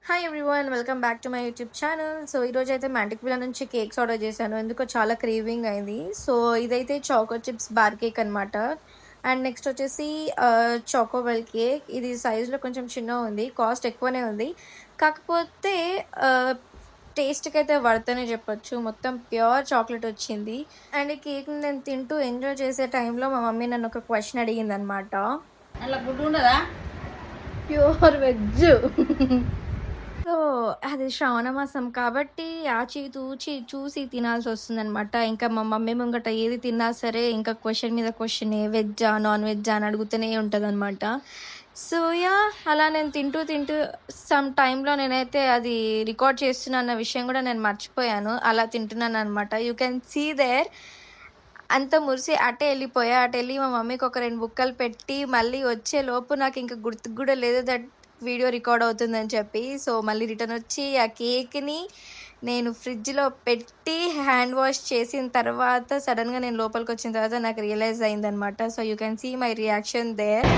Hi everyone, welcome back to my YouTube channel. So ఈరోజు అయితే మ్యాంటిక్ విలా నుంచి కేక్స్ ఆర్డర్ చేశాను. ఎందుకో చాలా క్రేవింగ్ అయింది. సో ఇదైతే చాకో చిప్స్ బార్ కేక్ అనమాట. అండ్ నెక్స్ట్ వచ్చేసి చాకోవెల్ కేక్. ఇది సైజులో కొంచెం చిన్నగా ఉంది, కాస్ట్ ఎక్కువనే ఉంది. కాకపోతే టేస్ట్కి అయితే వర్తనే చెప్పొచ్చు. మొత్తం ప్యూర్ చాక్లెట్ వచ్చింది. అండ్ ఈ కేక్ని నేను తింటూ ఎంజాయ్ చేసే టైంలో మా మమ్మీ నన్ను ఒక క్వశ్చన్ అడిగింది అనమాట. అలా గుడ్డు ఉండదా? Pure veg. సో అది శ్రావణ మాసం కాబట్టి ఆచి తూచి చూసి తినాల్సి వస్తుందనమాట. ఇంకా మా మమ్మీ ముంగట ఏది తిన్నా సరే ఇంకా క్వశ్చన్ మీద క్వశ్చనే, వెజ్జా నాన్ వెజ్జా అని అడుగుతూనే ఉంటుందన్నమాట. సో అలా నేను తింటూ తింటూ సమ్ టైంలో నేనైతే అది రికార్డ్ చేస్తున్నా అన్న విషయం కూడా నేను మర్చిపోయాను. అలా తింటున్నాను అనమాట. You can see there. అంత మురిసి అటే వెళ్ళిపోయా. అటు వెళ్ళి మా మమ్మీకి ఒక 2 బుక్కలు పెట్టి మళ్ళీ వచ్చే లోపు నాకు ఇంకా గుర్తుకు కూడా లేదు దట్ వీడియో రికార్డ్ అవుతుందని చెప్పి. సో మళ్ళీ రిటర్న్ వచ్చి ఆ కేక్ని నేను ఫ్రిడ్జ్లో పెట్టి హ్యాండ్ వాష్ చేసిన తర్వాత సడన్గా నేను లోపలికి వచ్చిన తర్వాత నాకు రియలైజ్ అయిందనమాట. So you can see my reaction there.